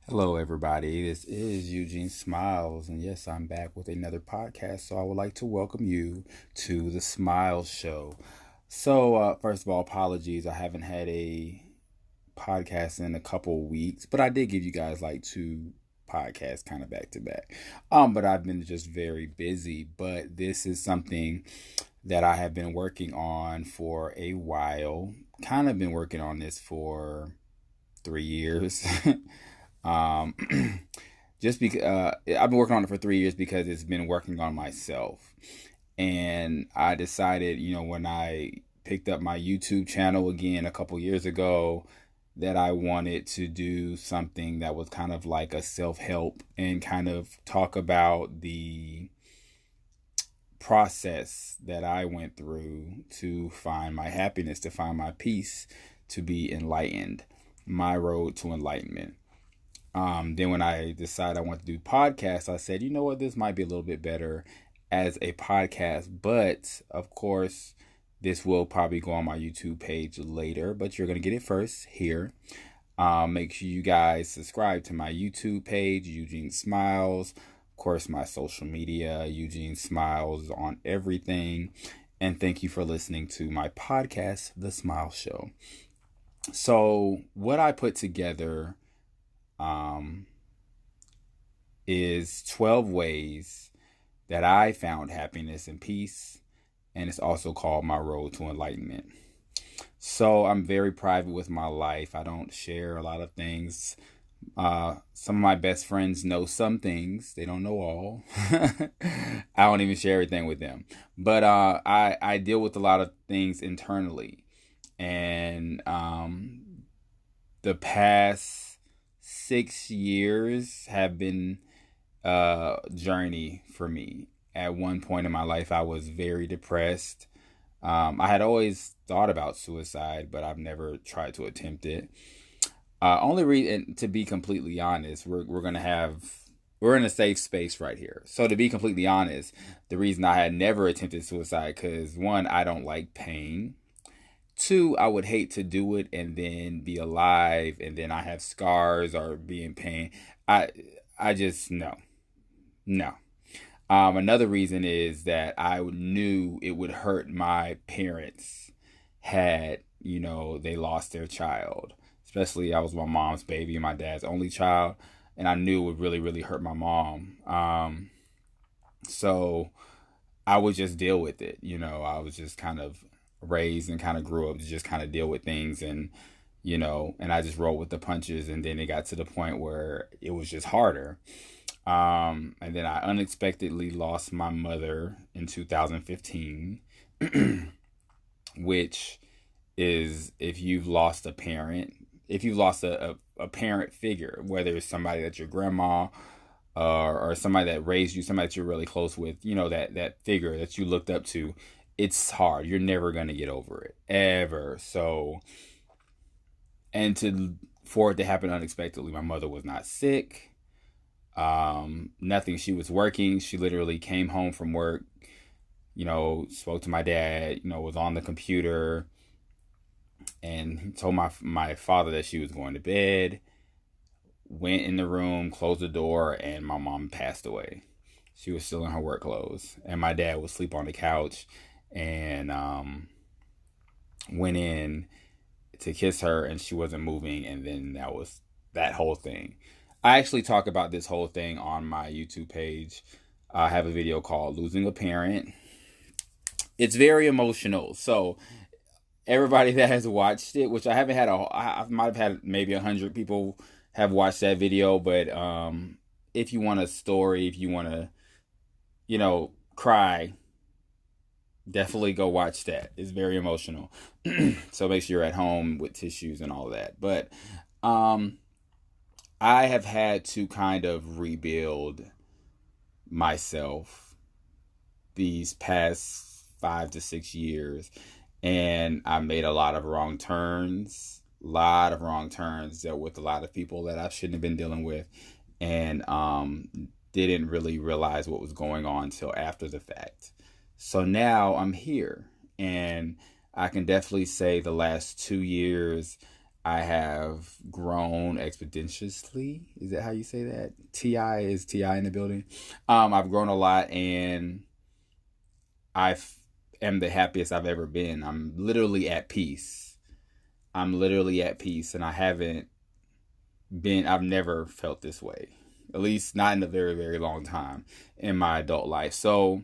Hello, everybody. This is Eugene Smiles, and yes, I'm back with another podcast. So, I would like to welcome you to the Smilez Show. First of all, apologies. I haven't had a podcast in a couple of weeks, but I did give you guys like two podcasts kind of back to back. But I've been just very busy. But this is something that I have been working on for a while. Kind of been working on this for 3 years. Um, just because I've been working on it for 3 years because it's been working on myself. And I decided, when I picked up my YouTube channel again a couple years ago, that I wanted to do something that was kind of like a self help and kind of talk about the process that I went through to find my happiness, to find my peace, to be enlightened, my road to enlightenment. Then when I decided I wanted to do podcasts, I said, you know what, this might be a little bit better as a podcast. But of course, this will probably go on my YouTube page later, but you're going to get it first here. Make sure you guys subscribe to my YouTube page, Eugene Smiles. Of course, my social media, Eugene Smiles on everything. And thank you for listening to my podcast, The Smile Show. So what I put together is 12 ways that I found happiness and peace, and it's also called My Road to Enlightenment. So I'm very private with my life. I don't share a lot of things. Some of my best friends know some things. They don't know all. I don't even share everything with them. But I deal with a lot of things internally. And the past 6 years have been a journey for me. At one point in my life, I was very depressed. I had always thought about suicide, but I've never tried to attempt it. Only reason, to be completely honest, we're in a safe space right here. So to be completely honest, the reason I had never attempted suicide, because one, I don't like pain. Two, I would hate to do it and then be alive and then I have scars or be in pain. I just no. Another reason is that I knew it would hurt my parents had, they lost their child. Especially I was my mom's baby and my dad's only child. And I knew it would really, really hurt my mom. So I would just deal with it. I was just kind of raised and kind of grew up to just kind of deal with things and I just rolled with the punches, and then it got to the point where it was just harder. And then I unexpectedly lost my mother in 2015, which is if you've lost a parent, if you've lost a parent figure, whether it's somebody that's your grandma or somebody that raised you, somebody that you're really close with, that figure that you looked up to, it's hard. You're never going to get over it, ever. So, and for it to happen unexpectedly, my mother was not sick. Nothing. She was working. She literally came home from work, spoke to my dad, was on the computer and told my father that she was going to bed, went in the room, closed the door, and my mom passed away. She was still in her work clothes, and my dad would sleep on the couch and went in to kiss her, and she wasn't moving, and then that was that whole thing. I actually talk about this whole thing on my YouTube page. I have a video called Losing a Parent. It's very emotional. So everybody that has watched it, which I haven't had I might have had maybe 100 people have watched that video, but if you want a story, if you want to, cry, definitely go watch that. It's very emotional. So make sure you're at home with tissues and all that. But I have had to kind of rebuild myself these past 5 to 6 years. And I made a lot of wrong turns, dealt with a lot of people that I shouldn't have been dealing with, and didn't really realize what was going on till after the fact. So now I'm here, and I can definitely say the last 2 years I have grown exponentially. Is that how you say that? Ti is Ti in the building. I've grown a lot, and I am the happiest I've ever been. I'm literally at peace. I'm literally at peace, and I've never felt this way. At least not in a very, very long time in my adult life. So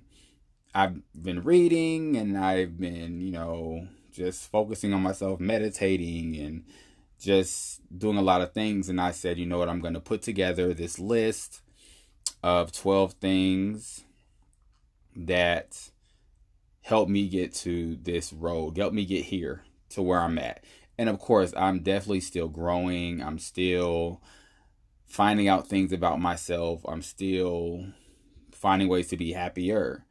I've been reading, and I've been, just focusing on myself, meditating, and just doing a lot of things. And I said, you know what, I'm going to put together this list of 12 things that help me get to this road, help me get here to where I'm at. And of course, I'm definitely still growing. I'm still finding out things about myself. I'm still finding ways to be happier.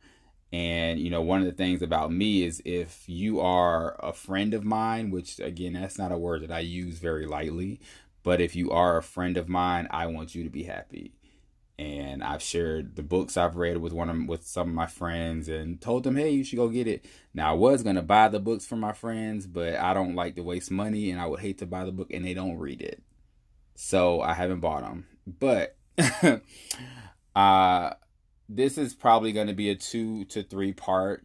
And, one of the things about me is, if you are a friend of mine, which again, that's not a word that I use very lightly, but if you are a friend of mine, I want you to be happy. And I've shared the books I've read with some of my friends and told them, hey, you should go get it. Now, I was going to buy the books for my friends, but I don't like to waste money, and I would hate to buy the book and they don't read it. So I haven't bought them. But this is probably going to be a 2 to 3 part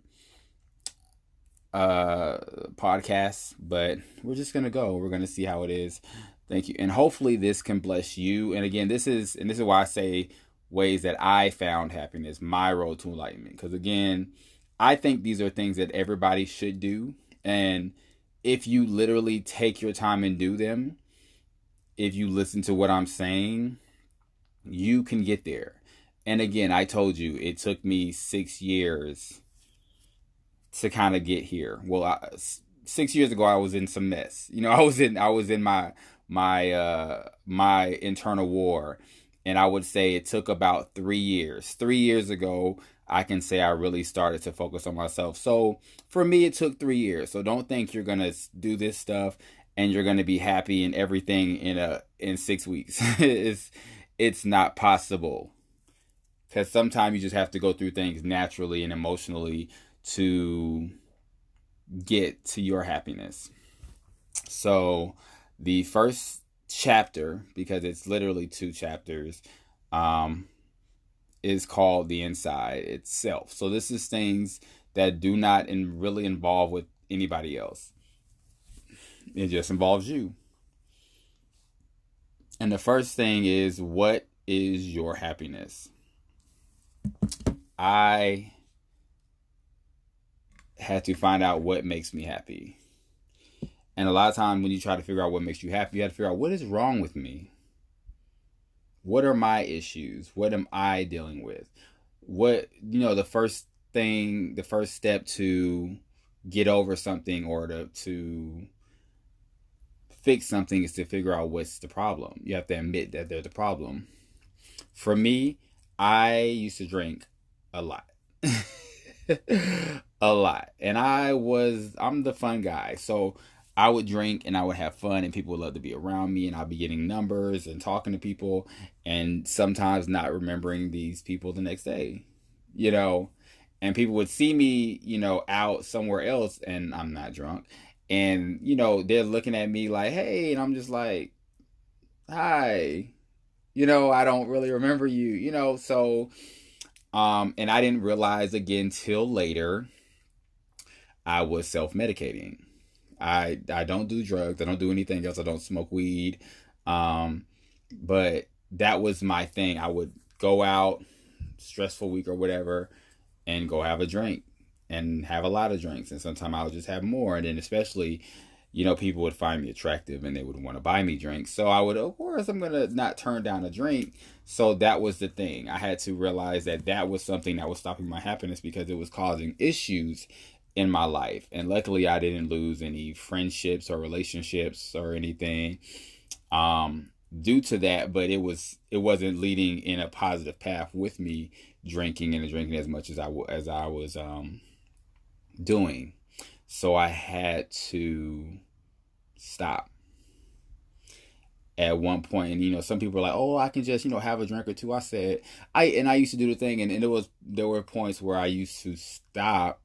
podcast, but we're just going to go. We're going to see how it is. Thank you. And hopefully this can bless you. And again, this is why I say ways that I found happiness, my road to enlightenment. Because again, I think these are things that everybody should do. And if you literally take your time and do them, if you listen to what I'm saying, you can get there. And again, I told you, it took me 6 years to kind of get here. Well, 6 years ago, I was in some mess. I was in my internal war, and I would say it took about 3 years. 3 years ago, I can say I really started to focus on myself. So for me, it took 3 years. So don't think you're gonna do this stuff and you're gonna be happy and everything in 6 weeks. It's not possible. Because sometimes you just have to go through things naturally and emotionally to get to your happiness. So the first chapter, because it's literally 2 chapters, is called The Inside Itself. So this is things that do not really involve with anybody else. It just involves you. And the first thing is, what is your happiness? I had to find out what makes me happy. And a lot of times when you try to figure out what makes you happy, you have to figure out, what is wrong with me? What are my issues? What am I dealing with? The first step to get over something or to fix something is to figure out what's the problem. You have to admit that there's a problem. For me, I used to drink a lot. A lot. And I'm the fun guy. So I would drink and I would have fun, and people would love to be around me, and I'd be getting numbers and talking to people, and sometimes not remembering these people the next day, and people would see me, out somewhere else, and I'm not drunk. And, they're looking at me like, hey, and I'm just like, hi, I don't really remember you, so, and I didn't realize again till later I was self-medicating. I don't do drugs. I don't do anything else. I don't smoke weed. But that was my thing. I would go out, stressful week or whatever, and go have a drink and have a lot of drinks. And sometimes I would just have more. And then especially, people would find me attractive and they would want to buy me drinks. So I would, of course, I'm going to not turn down a drink. So that was the thing. I had to realize that was something that was stopping my happiness, because it was causing issues in my life. And luckily I didn't lose any friendships or relationships or anything due to that, but it wasn't leading in a positive path with me drinking as much as I was doing. So I had to stop at one point. And some people are like, oh, I can just have a drink or two. I said I used to do the thing, and there were points where I used to stop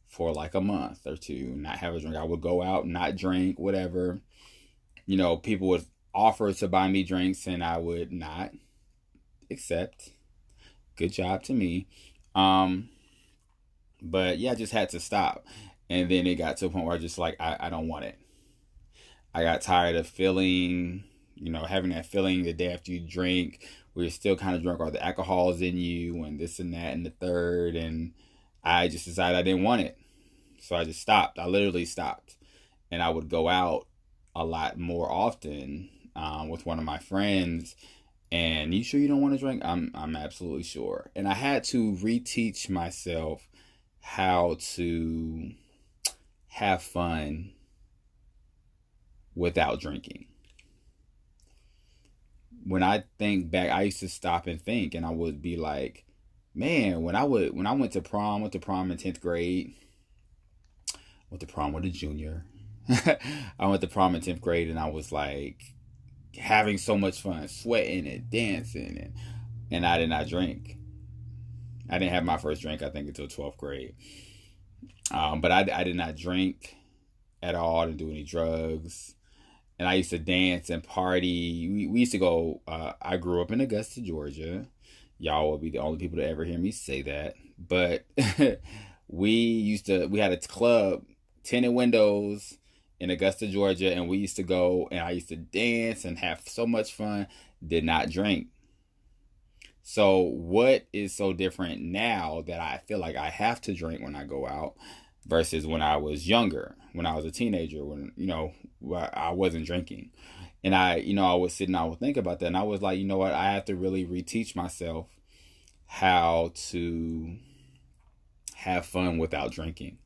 for like a month or two, not have a drink. I would go out, not drink, whatever. People would offer to buy me drinks and I would not accept. Good job to me. Um, but yeah, I just had to stop. And then it got to a point where I just like, I don't want it. I got tired of having that feeling the day after you drink, where you're still kind of drunk, or the alcohol's in you, and this and that and the third. And I just decided I didn't want it. So I just stopped. I literally stopped. And I would go out a lot more often with one of my friends. And you sure you don't want to drink? I'm absolutely sure. And I had to reteach myself how to have fun without drinking. When I think back, I used to stop and think, and I would be like, man, when I went to prom in 10th grade, went to prom with a junior. I went to prom in 10th grade, and I was like having so much fun, sweating and dancing, and I did not drink. I didn't have my first drink, I think, until 12th grade. But I did not drink at all. I didn't do any drugs. And I used to dance and party. We used to go. I grew up in Augusta, Georgia. Y'all will be the only people to ever hear me say that. But we had a club, tinted windows in Augusta, Georgia, and we used to go and I used to dance and have so much fun. Did not drink. So what is so different now that I feel like I have to drink when I go out versus when I was younger, when I was a teenager, when, I wasn't drinking. And I would sit and I would think about that. And I was like, you know what? I have to really reteach myself how to have fun without drinking.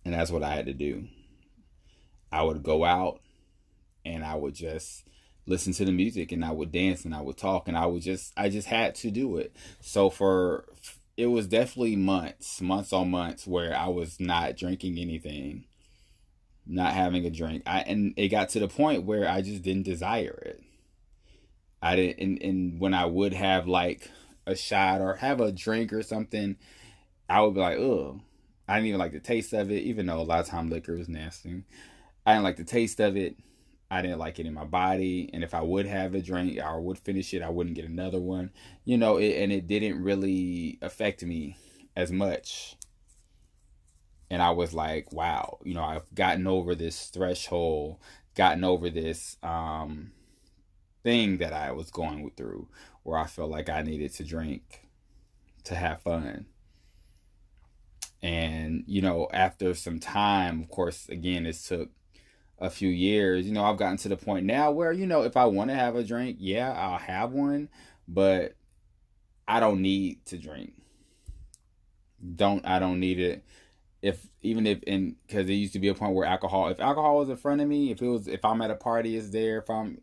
And that's what I had to do. I would go out and I would just listen to the music and I would dance and I would talk and I just had to do it. So it was definitely months on months where I was not drinking anything, not having a drink. And it got to the point where I just didn't desire it. I didn't, and when I would have like a shot or have a drink or something, I would be like, ugh. I didn't even like the taste of it, even though a lot of time liquor was nasty. I didn't like the taste of it. I didn't like it in my body. And if I would have a drink or would finish it, I wouldn't get another one. And it didn't really affect me as much. And I was like, wow, I've gotten over this threshold, gotten over this thing that I was going through where I felt like I needed to drink to have fun. And, after some time, of course, again, it took a few years, I've gotten to the point now where, if I want to have a drink, yeah, I'll have one, but I don't need to drink. I don't need it. Because there used to be a point where if alcohol was in front of me, if I'm at a party, it's there. I'm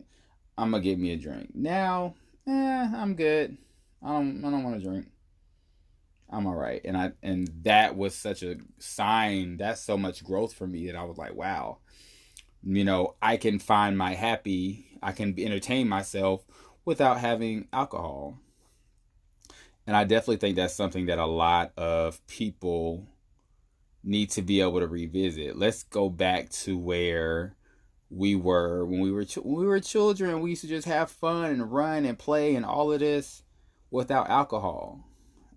gonna get me a drink. Now, I'm good. I don't want to drink. I'm all right. And that was such a sign. That's so much growth for me that I was like, wow, I can find my happy. I can entertain myself without having alcohol. And I definitely think that's something that a lot of people need to be able to revisit. Let's go back to where we were when we were children. We used to just have fun and run and play and all of this without alcohol.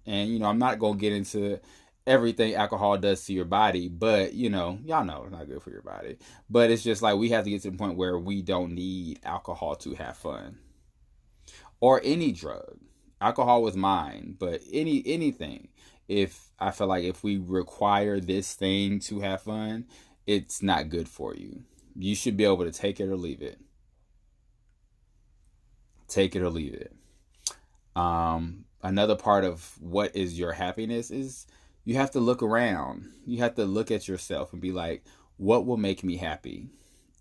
And I'm not gonna get into everything alcohol does to your body, but y'all know it's not good for your body. But it's just like we have to get to the point where we don't need alcohol to have fun, or any drug. Alcohol was mine, but anything. If I feel like if we require this thing to have fun, it's not good for you. You should be able to take it or leave it. Take it or leave it. Another part of what is your happiness is you have to look around. You have to look at yourself and be like, what will make me happy?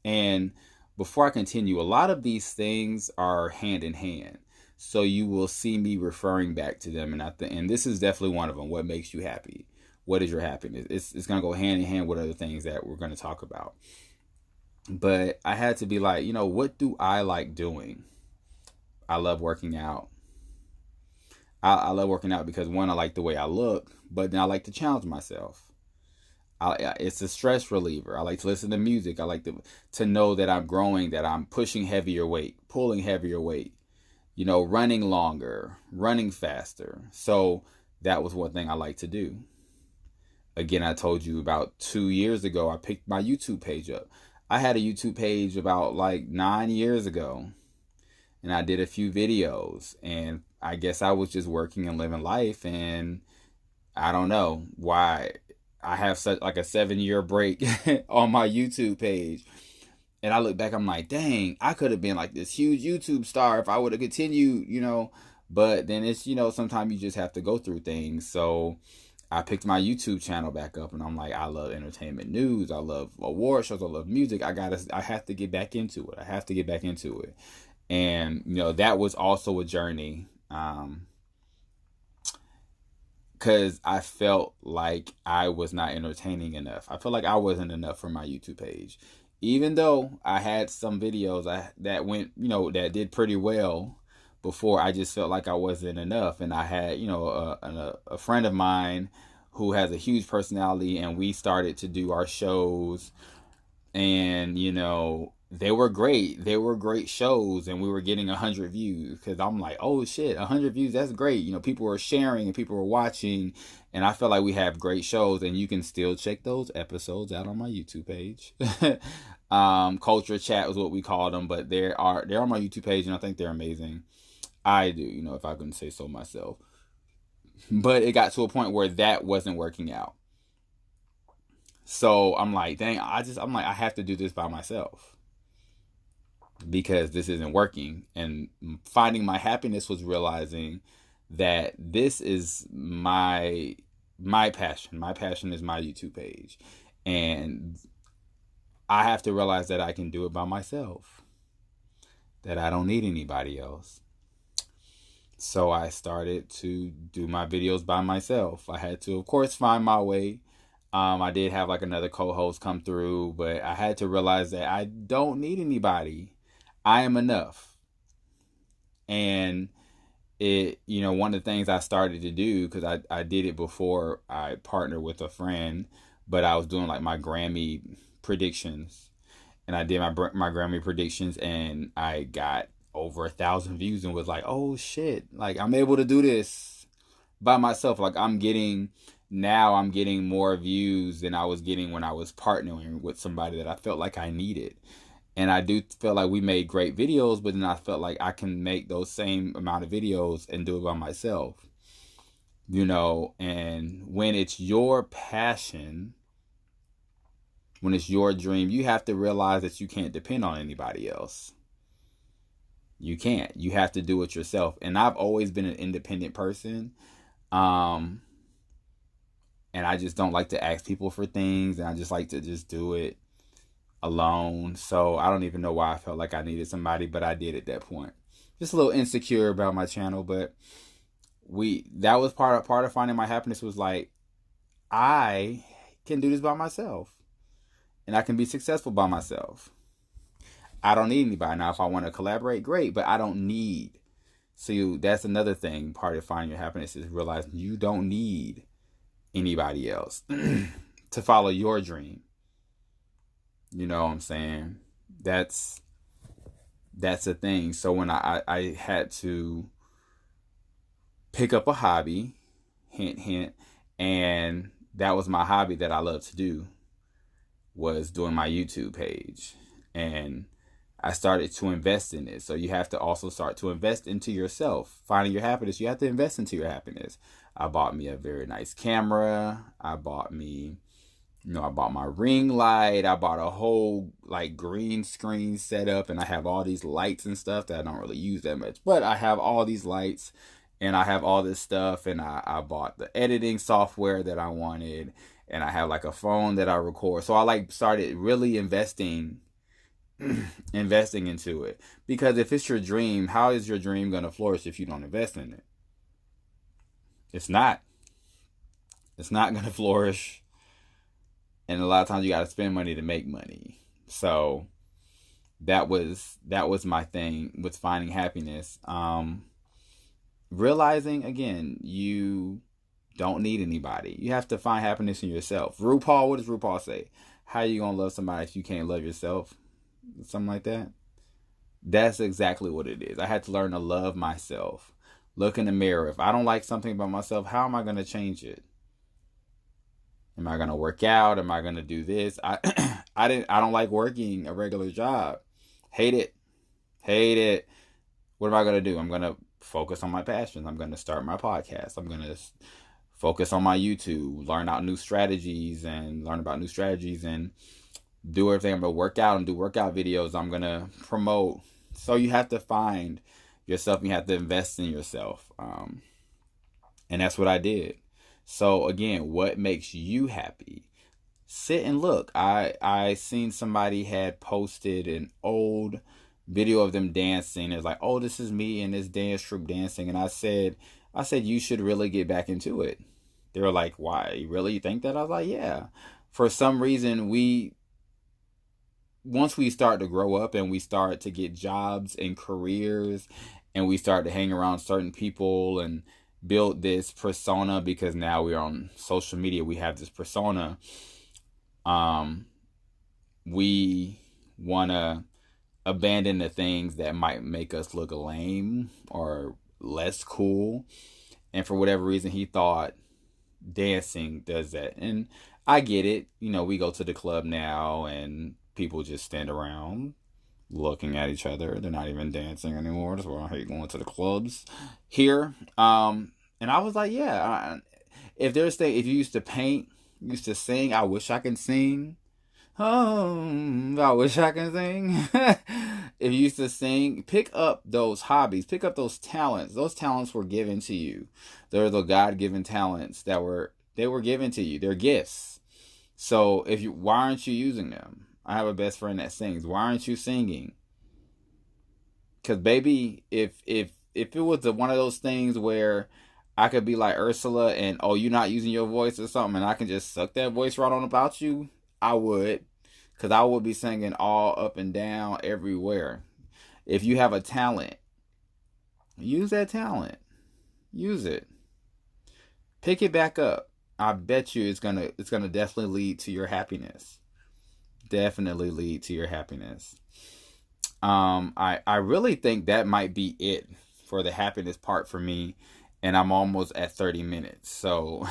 And before I continue, a lot of these things are hand in hand. So you will see me referring back to them. And this is definitely one of them. What makes you happy? What is your happiness? It's going to go hand in hand with other things that we're going to talk about. But I had to be like, what do I like doing? I love working out. I love working out because, one, I like the way I look, but then I like to challenge myself. It's a stress reliever. I like to listen to music. I like to know that I'm growing, that I'm pushing heavier weight, pulling heavier weight, running longer, running faster. So that was one thing I like to do. Again, I told you about 2 years ago, I picked my YouTube page up. I had a YouTube page about like 9 years ago, and I did a few videos, and I guess I was just working and living life, and I don't know why I have such like a 7 year break on my YouTube page. And I look back, I'm like, dang, I could have been like this huge YouTube star if I would have continued. But then sometimes you just have to go through things. So I picked my YouTube channel back up, and I'm like, I love entertainment news. I love award shows. I love music. I have to get back into it. I have to get back into it. And, that was also a journey. Because I felt like I was not entertaining enough. I felt like I wasn't enough for my YouTube page. Even though I had some videos that went, that did pretty well before, I just felt like I wasn't enough. And I had, a friend of mine who has a huge personality, and we started to do our shows, and they were great. They were great shows, and we were getting 100 views, because I'm like, oh shit, 100 views, that's great. People were sharing and people were watching, and I feel like we have great shows, and you can still check those episodes out on my YouTube page. Culture Chat was what we called them, but they're on my YouTube page, and I think they're amazing. I do, if I couldn't say so myself. But it got to a point where that wasn't working out. So I'm like, dang, I'm like, I have to do this by myself, because this isn't working. And finding my happiness was realizing that this is my passion. My passion is my YouTube page. And I have to realize that I can do it by myself, that I don't need anybody else. So I started to do my videos by myself. I had to, of course, find my way. I did have like another co-host come through, but I had to realize that I don't need anybody. I am enough. And one of the things I started to do, because I did it before I partnered with a friend, but I was doing like my Grammy predictions, and I did my Grammy predictions, and I got over 1,000 views, and was like, oh shit, like I'm able to do this by myself. Like I'm getting more views than I was getting when I was partnering with somebody that I felt like I needed. And I do feel like we made great videos, but then I felt like I can make those same amount of videos and do it by myself. And when it's your passion, when it's your dream, you have to realize that you can't depend on anybody else. You can't. You have to do it yourself. And I've always been an independent person. And I just don't like to ask people for things, and I just like to just do it alone. So I don't even know why I felt like I needed somebody, but I did at that point. Just a little insecure about my channel, but that was part of finding my happiness, was like, I can do this by myself, and I can be successful by myself. I don't need anybody. Now, if I want to collaborate, great, but I don't need. So that's another thing. Part of finding your happiness is realizing you don't need anybody else to follow your dream. You know what I'm saying? That's a thing. So when I had to pick up a hobby, hint, hint, and that was my hobby that I love to do, was doing my YouTube page. And I started to invest in it. So you have to also start to invest into yourself. Finding your happiness, you have to invest into your happiness. I bought me a very nice camera. I bought my ring light. I bought a whole like green screen setup, and I have all these lights and stuff that I don't really use that much. But I have all these lights, and I have all this stuff, and I bought the editing software that I wanted, and I have like a phone that I record. So I like started really investing into it, because if it's your dream, how is your dream going to flourish if you don't invest in it? It's not going to flourish. And a lot of times you got to spend money to make money. So that was my thing with finding happiness. Realizing, again, you don't need anybody. You have to find happiness in yourself. RuPaul, what does RuPaul say? How are you going to love somebody if you can't love yourself? Something like that. That's exactly what it is. I had to learn to love myself. Look in the mirror. If I don't like something about myself, how am I going to change it? Am I going to work out? Am I going to do this? I don't like working a regular job. Hate it. Hate it. What am I going to do? I'm going to focus on my passions. I'm going to start my podcast. I'm going to focus on my YouTube, learn about new strategies and do everything. I'm going to work out and do workout videos. I'm going to promote. So you have to find yourself. You have to invest in yourself. And that's what I did. So again, what makes you happy? Sit and look. I seen somebody had posted an old video of them dancing. It's like, oh, this is me and this dance troupe dancing. And I said, you should really get back into it. They were like, why? You really think that? I was like, yeah. For some reason, once we start to grow up and we start to get jobs and careers and we start to hang around certain people and build this persona, because now we're on social media, we have this persona. We want to abandon the things that might make us look lame or less cool. And for whatever reason, he thought dancing does that. And I get it. We go to the club now and people just stand around looking at each other. They're not even dancing anymore. That's why I hate going to the clubs here. And I was like, yeah, if you used to paint, used to sing, I wish I could sing. Oh, I wish I could sing. If you used to sing, pick up those hobbies, pick up those talents. Those talents were given to you. They're the God-given talents they were given to you. They're gifts. So why aren't you using them? I have a best friend that sings. Why aren't you singing? Because baby, if it was one of those things where I could be like Ursula and, oh, you're not using your voice or something, and I can just suck that voice right on about you, I would. Because I would be singing all up and down everywhere. If you have a talent, use that talent. Use it. Pick it back up. I bet you it's gonna definitely lead to your happiness. Definitely lead to your happiness. I really think that might be it for the happiness part for me. And I'm almost at 30 minutes. So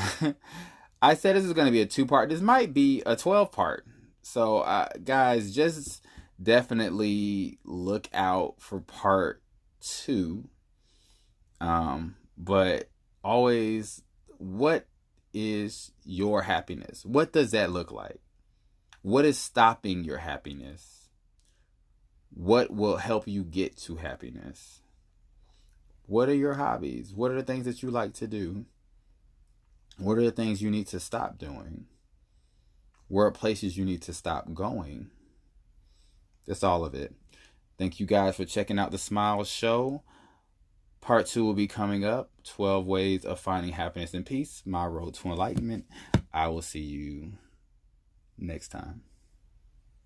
I said this is going to be a 2-part. This might be a 12-part. So guys, just definitely look out for part 2. But always, what is your happiness? What does that look like? What is stopping your happiness? What will help you get to happiness? What are your hobbies? What are the things that you like to do? What are the things you need to stop doing? Where are places you need to stop going? That's all of it. Thank you guys for checking out the Smilez Show. Part 2 will be coming up. 12 ways of finding happiness and peace. My road to enlightenment. I will see you next time.